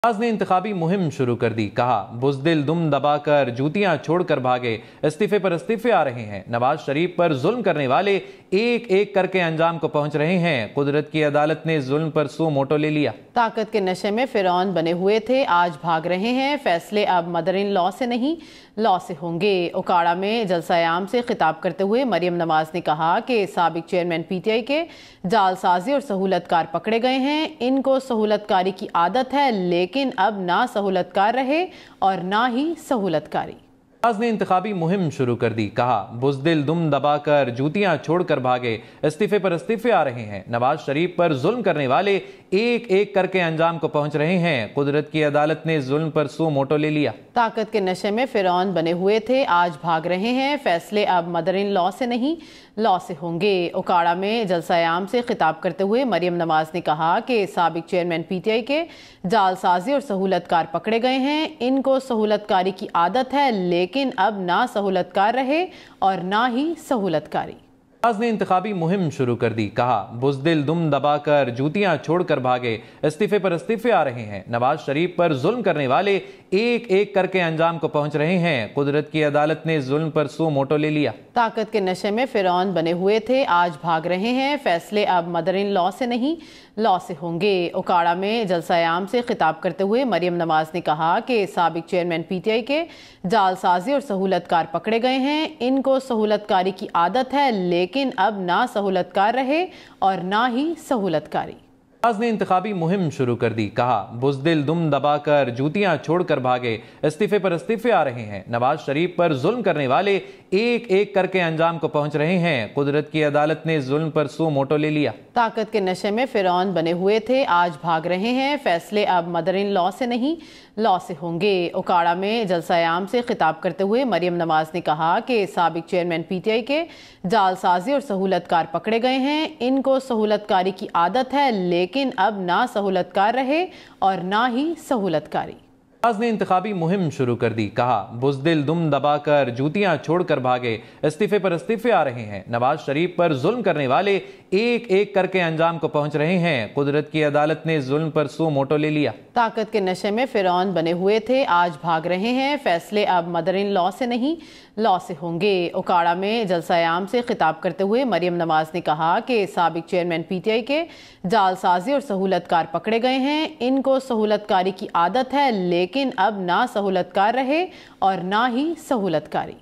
नवाज ने इंतखाबी मुहिम शुरू कर दी। कहा, बुज़दिल दुम दबाकर जूतियां छोड़कर भागे, इस्तीफे पर इस्तीफे आ रहे हैं। नवाज शरीफ पर जुल्म करने वाले एक एक करके अंजाम को पहुंच रहे हैं। कुदरत की अदालत ने जुल्म पर सू मोटो ले लिया। ताकत के नशे में फिरौन बने हुए थे, आज भाग रहे हैं। फैसले अब मदर इन लॉ से नहीं, लॉ से होंगे। ओकाड़ा में जलसा-ए-आम से खिताब करते हुए मरियम नवाज ने कहा कि साबिक चेयरमैन पीटीआई के जालसाजी और सहूलतकार पकड़े गए हैं। इनको सहूलतकारी की आदत है, लेकिन अब ना सहूलतकार रहे और ना ही सहूलतकारी। नवाज ने इंतखाबी मुहिम शुरू कर दी। कहा, बुज़दिल दुम दबाकर जूतियां छोड़कर भागे, इस्तीफे पर इस्तीफे आ रहे हैं। नवाज शरीफ पर जुल्म करने वाले एक एक करके अंजाम को पहुंच रहे हैं। कुदरत की अदालत ने जुल्म पर सू मोटो ले लिया। ताकत के नशे में फिरौन बने हुए थे, आज भाग रहे हैं। फैसले अब मदर इन लॉ से नहीं, लॉ से होंगे। ओकाड़ा में जलसा-ए-आम से खिताब करते हुए मरियम नवाज ने कहा कि साबिक चेयरमैन पीटीआई के जालसाजी और सहूलतकार पकड़े गए हैं। इनको सहूलतकारी की आदत है, लेकिन अब ना सहूलतकार रहे और ना ही सहूलतकारी। नवाज ने इंतखाबी मुहिम शुरू कर दी। कहा, बुज़दिल दुम दबाकर जूतियां छोड़कर भागे, इस्तीफे पर इस्तीफे आ रहे हैं। नवाज शरीफ पर जुल्म करने वाले एक एक करके अंजाम को पहुंच रहे हैं। कुदरत की अदालत ने जुल्म पर सू मोटो ले लिया। ताकत के नशे में फिरौन बने हुए थे, आज भाग रहे हैं। फैसले अब मदर इन लॉ से नहीं, लॉ से होंगे। ओकाड़ा में जलसा-ए-आम से खिताब करते हुए मरियम नवाज ने कहा कि साबिक चेयरमैन पीटीआई के जालसाजी और सहूलतकार पकड़े गए हैं। इनको सहूलतकारी की आदत है, लेकिन अब ना सहूलतकार रहे और ना ही सहूलतकारी। नवाज ने इंतखाबी मुहिम शुरू कर दी। कहा, बुज़दिल दुम दबाकर जूतियां छोड़कर भागे, इस्तीफे पर इस्तीफे आ रहे हैं। नवाज शरीफ पर जुल्म करने वाले एक एक करके अंजाम को पहुंच रहे हैं। कुदरत की अदालत ने जुल्म पर सू मोटो ले लिया। ताकत के नशे में फिरौन बने हुए थे, आज भाग रहे हैं। फैसले अब मदर इन लॉ से नहीं, लॉ से होंगे। ओकाड़ा में जलसा-ए-आम से खिताब करते हुए मरियम नवाज ने कहा कि साबिक चेयरमैन पीटीआई के जालसाजी और सहूलतकार पकड़े गए हैं। इनको सहूलतकारी की आदत है, लेकिन अब ना सहूलतकार रहे और ना ही सहूलतकारी। नवाज ने इंतखाबी मुहिम शुरू कर दी। कहा, बुज़दिल दुम दबाकर जूतियां छोड़कर भागे, इस्तीफे पर इस्तीफे आ रहे हैं। नवाज शरीफ पर जुल्म करने वाले एक एक करके अंजाम को पहुंच रहे हैं। कुदरत की अदालत ने जुल्म पर सू मोटो ले लिया। ताकत के नशे में फिरौन बने हुए थे, आज भाग रहे हैं। फैसले अब मदर इन लॉ से नहीं, लॉ से होंगे। ओकाड़ा में जलसा-ए-आम से खिताब करते हुए मरियम नवाज ने कहा कि साबिक चेयरमैन पीटीआई के जालसाजी और सहूलतकार पकड़े गए हैं। इनको सहूलतकारी की आदत है, लेकिन अब ना सहूलतकार रहे और ना ही सहूलतकारी।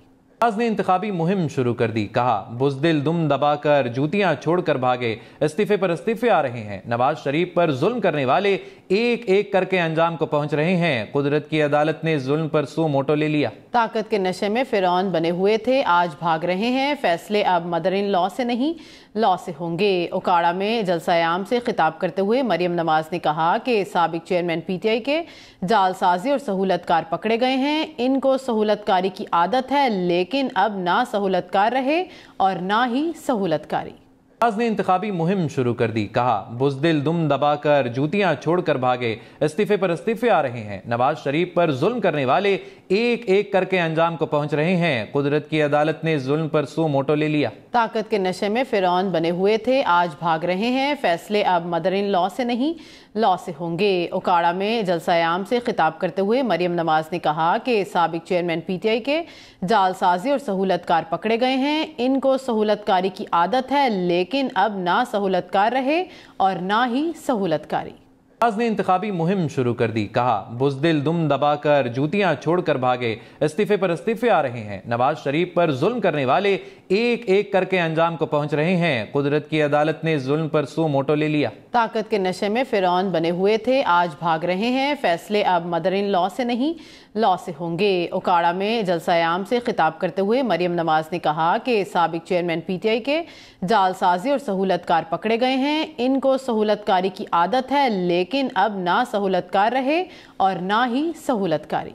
नवाज ने इंतखाबी मुहिम शुरू कर दी। कहा, बुज़दिल दुम दबाकर जूतियां छोड़कर भागे, इस्तीफे पर इस्तीफे आ रहे हैं। नवाज शरीफ पर जुल्म करने वाले एक एक करके अंजाम को पहुंच रहे हैं। कुदरत की अदालत ने जुल्म पर सू मोटो ले लिया। ताकत के नशे में फिरौन बने हुए थे, आज भाग रहे हैं। फैसले अब मदर इन लॉ से नहीं, लॉ से होंगे। ओकाड़ा में जलसा-ए-आम से खिताब करते हुए मरियम नवाज ने कहा कि साबिक चेयरमैन पीटीआई के जालसाजी और सहूलतकार पकड़े गए हैं। इनको सहूलतकारी की आदत है, लेकिन अब ना सहूलतकार रहे और ना ही सहूलतकारी। नवाज ने इंतखाबी मुहिम शुरू कर दी। कहा, बुज़दिल दुम दबाकर जूतियां छोड़कर भागे, इस्तीफे पर इस्तीफे आ रहे हैं। नवाज शरीफ पर जुल्म करने वाले एक एक करके अंजाम को पहुंच रहे हैं। कुदरत की अदालत ने जुल्म पर सू मोटो ले लिया। ताकत के नशे में फिरौन बने हुए थे, आज भाग रहे हैं। फैसले अब मदर इन लॉ से नहीं, लॉ से होंगे। ओकाड़ा में जलसा-ए-आम से खिताब करते हुए मरियम नवाज ने कहा कि साबिक चेयरमैन पीटीआई के जालसाजी और सहूलतकार पकड़े गए हैं। इनको सहूलतकारी की आदत है, लेकिन अब ना सहूलतकार रहे और ना ही सहूलतकारी। नवाज ने इंतखाबी मुहिम शुरू कर दी। कहा, बुज़दिल दुम दबाकर जूतियां छोड़कर भागे, इस्तीफे पर इस्तीफे आ रहे हैं। नवाज शरीफ पर जुल्म करने वाले एक एक करके अंजाम को पहुंच रहे हैं। कुदरत की अदालत ने जुल्म पर सू मोटो ले लिया। ताकत के नशे में फिरौन बने हुए थे, आज भाग रहे हैं। फैसले अब मदर इन लॉ से नहीं, लॉ से होंगे। ओकाड़ा में जलसा-ए-आम से खिताब करते हुए मरियम नवाज ने कहा कि साबिक चेयरमैन पीटीआई के जालसाजी और सहूलतकार पकड़े गए हैं। इनको सहूलतकारी की आदत है, लेकिन अब ना सहूलतकार रहे और ना ही सहूलतकारी।